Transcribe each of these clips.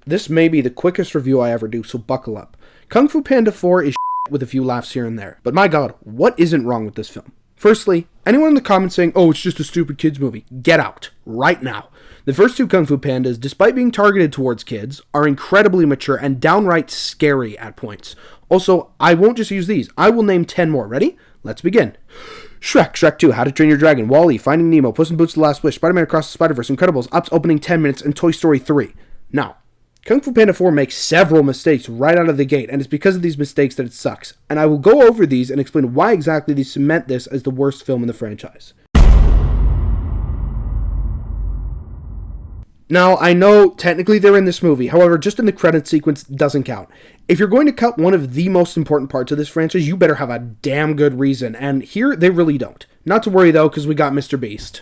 This may be the quickest review I ever do, so buckle up. Kung Fu Panda 4 is with a few laughs here and there. But my god, what isn't wrong with this film? Firstly, anyone in the comments saying, oh, it's just a stupid kids movie, get out, right now. The first two Kung Fu Pandas, despite being targeted towards kids, are incredibly mature and downright scary at points. Also, I won't just use these, I will name 10 more. Ready? Let's begin. Shrek, Shrek 2, How to Train Your Dragon, WALL-E, Finding Nemo, Puss in Boots: The Last Wish, Spider-Man Across the Spider-Verse, Incredibles, Up's Opening 10 Minutes, and Toy Story 3. Now, Kung Fu Panda 4 makes several mistakes right out of the gate, and it's because of these mistakes that it sucks. And I will go over these and explain why exactly they cement this as the worst film in the franchise. Now, I know technically they're in this movie, however, just in the credit sequence doesn't count. If you're going to cut one of the most important parts of this franchise, you better have a damn good reason, and here they really don't. Not to worry though, because we got Mr. Beast.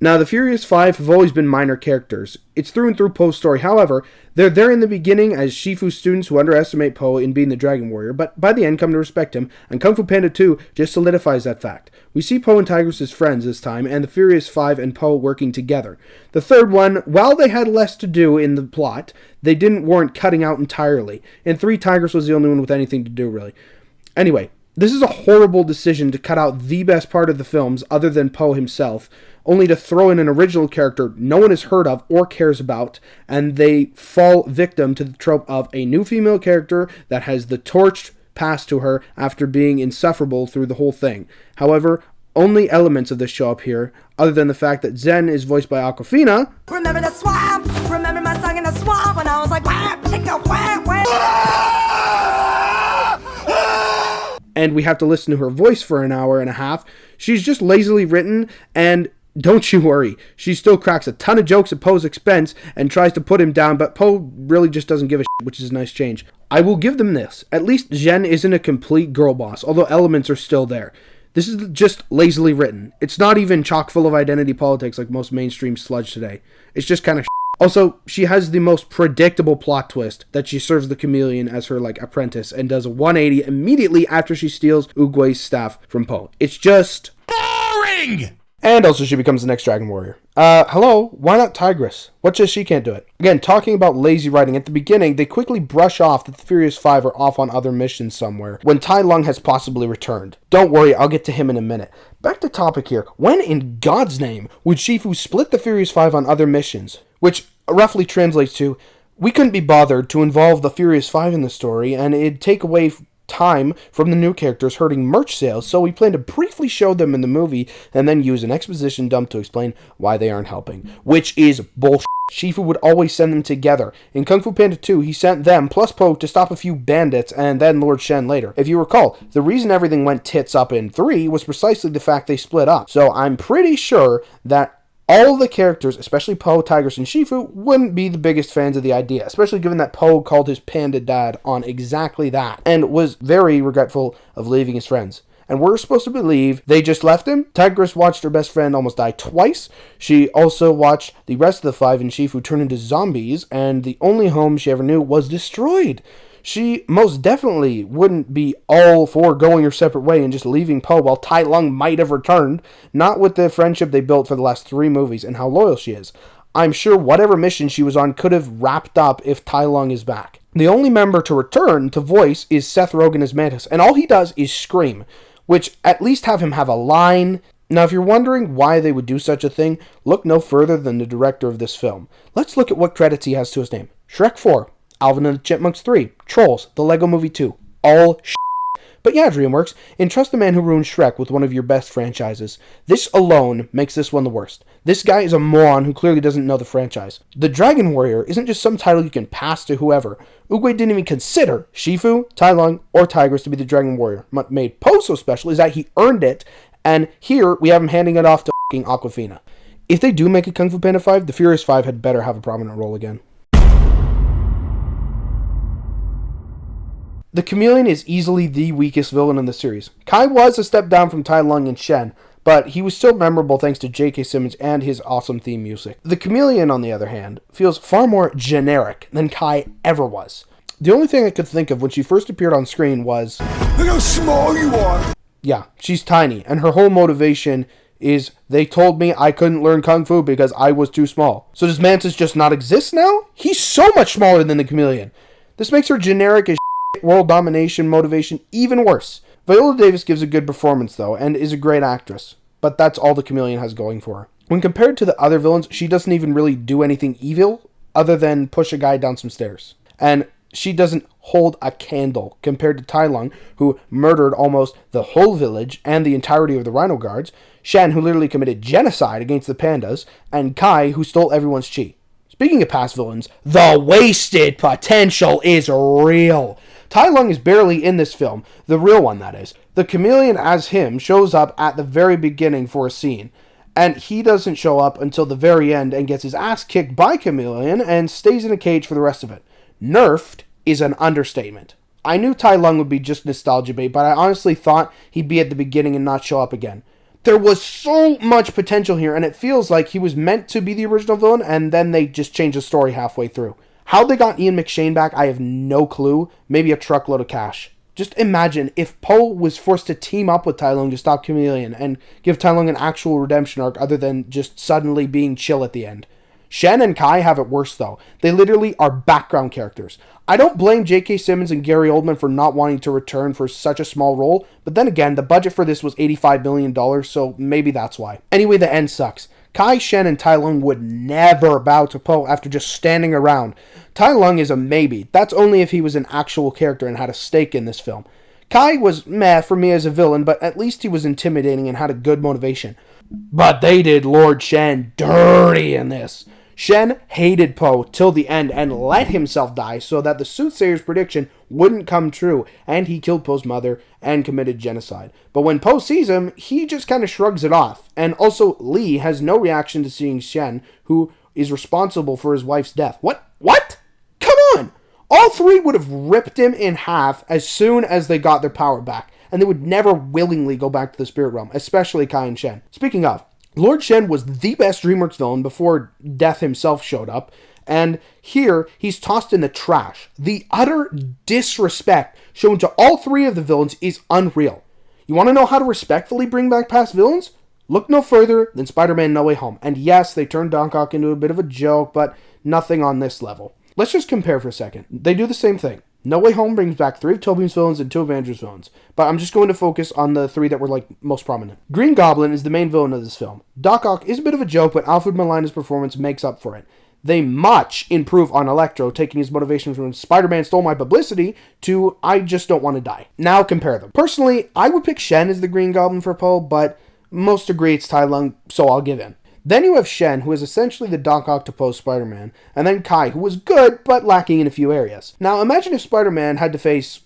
Now, the Furious Five have always been minor characters. It's through and through Poe's story. However, they're there in the beginning as Shifu students who underestimate Poe in being the Dragon Warrior, but by the end come to respect him, and Kung Fu Panda 2 just solidifies that fact. We see Poe and Tigress as friends this time, and the Furious Five and Poe working together. The third one, while they had less to do in the plot, they didn't warrant cutting out entirely. In 3, Tigress was the only one with anything to do, really. Anyway, this is a horrible decision to cut out the best part of the films, other than Poe himself, only to throw in an original character no one has heard of or cares about, and they fall victim to the trope of a new female character that has the torch passed to her after being insufferable through the whole thing. However, only elements of this show up here, other than the fact that Zen is voiced by Awkwafina. Remember the swamp? Remember my song in the swamp when I was like, whap, chicka, whap, whap. And we have to listen to her voice for an hour and a half. She's just lazily written, and don't you worry, she still cracks a ton of jokes at Poe's expense and tries to put him down, but Poe really just doesn't give a shit, which is a nice change. I will give them this. At least Zhen isn't a complete girl boss, although elements are still there. This is just lazily written. It's not even chock full of identity politics like most mainstream sludge today. It's just kind of shit. Also, she has the most predictable plot twist that she serves the chameleon as her, apprentice and does a 180 immediately after she steals Oogway's staff from Poe. It's just boring! And also she becomes the next Dragon Warrior. Hello? Why not Tigress? What just she can't do it? Again, talking about lazy writing, at the beginning, they quickly brush off that the Furious Five are off on other missions somewhere, when Tai Lung has possibly returned. Don't worry, I'll get to him in a minute. Back to topic here. When in God's name would Shifu split the Furious Five on other missions? Which roughly translates to, we couldn't be bothered to involve the Furious Five in the story, and it'd take away time from the new characters hurting merch sales, so we plan to briefly show them in the movie and then use an exposition dump to explain why they aren't helping. Which is bullshit. Shifu would always send them together. In Kung Fu Panda 2, he sent them plus Poe to stop a few bandits and then Lord Shen later. If you recall, the reason everything went tits up in 3 was precisely the fact they split up. So I'm pretty sure that all the characters, especially Poe, Tigress, and Shifu, wouldn't be the biggest fans of the idea, especially given that Poe called his panda dad on exactly that, and was very regretful of leaving his friends. And we're supposed to believe they just left him? Tigress watched her best friend almost die twice. She also watched the rest of the 5 and Shifu turn into zombies, and the only home she ever knew was destroyed. She most definitely wouldn't be all for going her separate way and just leaving Poe while Tai Lung might have returned, not with the friendship they built for the last 3 movies and how loyal she is. I'm sure whatever mission she was on could have wrapped up if Tai Lung is back. The only member to return to voice is Seth Rogen as Mantis, and all he does is scream, which at least have him have a line. Now, if you're wondering why they would do such a thing, look no further than the director of this film. Let's look at what credits he has to his name. Shrek 4. Alvin and the Chipmunks 3, Trolls, The Lego Movie 2, all shit. But yeah, DreamWorks, entrust the man who ruined Shrek with one of your best franchises. This alone makes this one the worst. This guy is a moron who clearly doesn't know the franchise. The Dragon Warrior isn't just some title you can pass to whoever. Oogway didn't even consider Shifu, Tai Lung, or Tigress to be the Dragon Warrior. What made Poe so special is that he earned it, and here we have him handing it off to f***ing Awkwafina. If they do make a Kung Fu Panda 5, the Furious 5 had better have a prominent role again. The Chameleon is easily the weakest villain in the series. Kai was a step down from Tai Lung and Shen, but he was still memorable thanks to J.K. Simmons and his awesome theme music. The Chameleon, on the other hand, feels far more generic than Kai ever was. The only thing I could think of when she first appeared on screen was, look how small you are! Yeah, she's tiny, and her whole motivation is they told me I couldn't learn Kung Fu because I was too small. So does Mantis just not exist now? He's so much smaller than the chameleon. This makes her generic as world domination motivation even worse. Viola Davis gives a good performance though, and is a great actress. But that's all the chameleon has going for her. When compared to the other villains, she doesn't even really do anything evil other than push a guy down some stairs. And she doesn't hold a candle compared to Tai Lung, who murdered almost the whole village and the entirety of the Rhino Guards, Shen, who literally committed genocide against the pandas, and Kai, who stole everyone's chi. Speaking of past villains, the wasted potential is real. Tai Lung is barely in this film, the real one that is. The chameleon as him shows up at the very beginning for a scene, and he doesn't show up until the very end and gets his ass kicked by Chameleon and stays in a cage for the rest of it. Nerfed is an understatement. I knew Tai Lung would be just nostalgia bait, but I honestly thought he'd be at the beginning and not show up again. There was so much potential here, and it feels like he was meant to be the original villain, and then they just changed the story halfway through. How they got Ian McShane back, I have no clue. Maybe a truckload of cash. Just imagine if Po was forced to team up with Tai Lung to stop Chameleon and give Tai Lung an actual redemption arc other than just suddenly being chill at the end. Shen and Kai have it worse though. They literally are background characters. I don't blame J.K. Simmons and Gary Oldman for not wanting to return for such a small role, but then again, the budget for this was $85 million, so maybe that's why. Anyway, the end sucks. Kai, Shen, and Tai Lung would never bow to Po after just standing around. Tai Lung is a maybe. That's only if he was an actual character and had a stake in this film. Kai was meh for me as a villain, but at least he was intimidating and had a good motivation. But they did Lord Shen dirty in this. Shen hated Po till the end and let himself die so that the soothsayer's prediction wouldn't come true, and he killed Po's mother and committed genocide. But when Po sees him, he just kind of shrugs it off. And also, Lee has no reaction to seeing Shen, who is responsible for his wife's death. What? Come on! All three would have ripped him in half as soon as they got their power back, and they would never willingly go back to the spirit realm, especially Kai and Shen. Speaking of, Lord Shen was the best DreamWorks villain before Death himself showed up, and here he's tossed in the trash. The utter disrespect shown to all three of the villains is unreal. You want to know how to respectfully bring back past villains? Look no further than Spider-Man No Way Home. And yes, they turned Doc Ock into a bit of a joke, but nothing on this level. Let's just compare for a second. They do the same thing. No Way Home brings back 3 of Tobey's villains and 2 of Andrew's villains, but I'm just going to focus on the 3 that were most prominent. Green Goblin is the main villain of this film. Doc Ock is a bit of a joke, but Alfred Molina's performance makes up for it. They much improve on Electro, taking his motivation from Spider-Man stole my publicity to I just don't want to die. Now compare them. Personally, I would pick Shen as the Green Goblin for Po, but most agree it's Tai Lung, so I'll give in. Then you have Shen, who is essentially the Doc Ock to Po's Spider-Man, and then Kai, who was good, but lacking in a few areas. Now, imagine if Spider-Man had to face,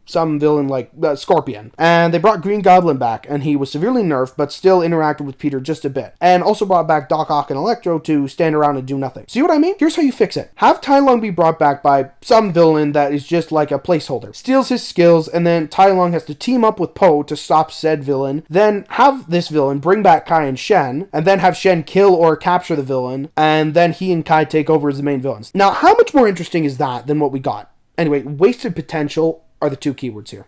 some villain like Scorpion, and they brought Green Goblin back, and he was severely nerfed, but still interacted with Peter just a bit, and also brought back Doc Ock and Electro to stand around and do nothing. See what I mean? Here's how you fix it. Have Tai Lung be brought back by some villain that is just like a placeholder, steals his skills, and then Tai Lung has to team up with Po to stop said villain, then have this villain bring back Kai and Shen, and then have Shen kill or capture the villain, and then he and Kai take over as the main villains. Now, how much more interesting is that than what we got? Anyway, wasted potential are the 2 keywords here.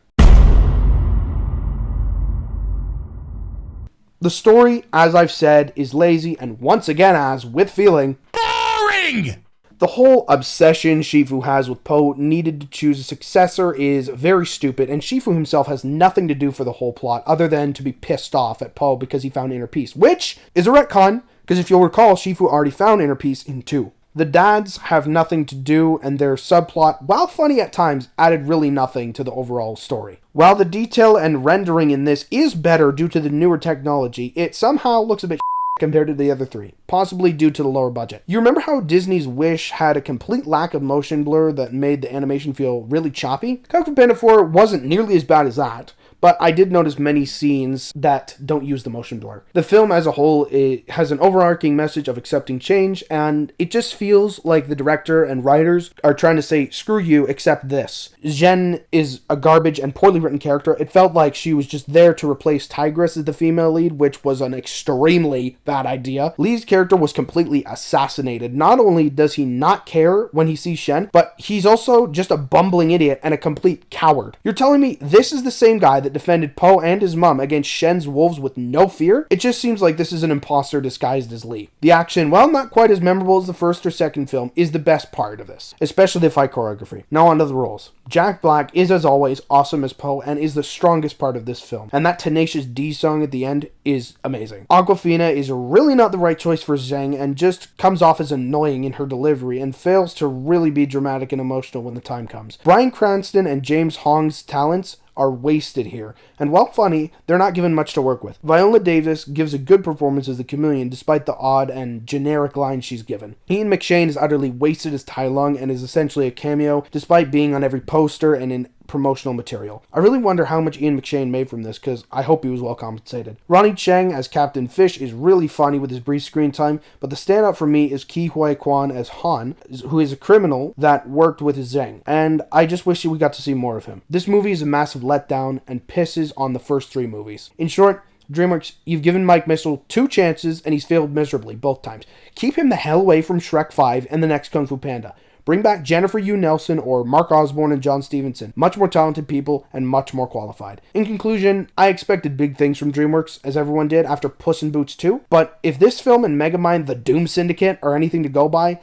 The story, as I've said, is lazy and once again, as with feeling, boring! The whole obsession Shifu has with Po needed to choose a successor is very stupid, and Shifu himself has nothing to do for the whole plot other than to be pissed off at Po because he found inner peace, which is a retcon, because if you'll recall, Shifu already found inner peace in 2. The dads have nothing to do, and their subplot, while funny at times, added really nothing to the overall story. While the detail and rendering in this is better due to the newer technology, it somehow looks a bit compared to the other 3, possibly due to the lower budget. You remember how Disney's Wish had a complete lack of motion blur that made the animation feel really choppy? Kung Fu Panda 4 wasn't nearly as bad as that, but I did notice many scenes that don't use the motion blur. The film as a whole, it has an overarching message of accepting change, and it just feels like the director and writers are trying to say, screw you, accept this. Zhen is a garbage and poorly written character. It felt like she was just there to replace Tigress as the female lead, which was an extremely bad idea. Lee's character was completely assassinated. Not only does he not care when he sees Shen, but he's also just a bumbling idiot and a complete coward. You're telling me this is the same guy that defended Po and his mom against Shen's wolves with no fear? It just seems like this is an imposter disguised as Lee. The action, while not quite as memorable as the first or second film, is the best part of this, especially the fight choreography. Now on to the roles. Jack Black is, as always, awesome as Po and is the strongest part of this film. And that Tenacious D song at the end is amazing. Awkwafina is really not the right choice for Zhang and just comes off as annoying in her delivery and fails to really be dramatic and emotional when the time comes. Bryan Cranston and James Hong's talents are wasted here, and while funny, they're not given much to work with. Viola Davis gives a good performance as the chameleon despite the odd and generic lines she's given. Ian McShane is utterly wasted as Tai Lung and is essentially a cameo despite being on every poster and in promotional material. I really wonder how much Ian McShane made from this, because I hope he was well compensated. Ronnie Cheng as Captain Fish is really funny with his brief screen time, but the standout for me is Ke Huy Quan as Han, who is a criminal that worked with Zhang, and I just wish we got to see more of him. This movie is a massive letdown and pisses on the first 3 movies. In short, DreamWorks, you've given Mike Mitchell 2 chances and he's failed miserably both times. Keep him the hell away from Shrek 5 and the next Kung Fu Panda. Bring back Jennifer Yu Nelson or Mark Osborne and John Stevenson. Much more talented people and much more qualified. In conclusion, I expected big things from DreamWorks, as everyone did after Puss in Boots 2, but if this film and Megamind the Doom Syndicate are anything to go by,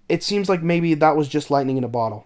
it seems like maybe that was just lightning in a bottle.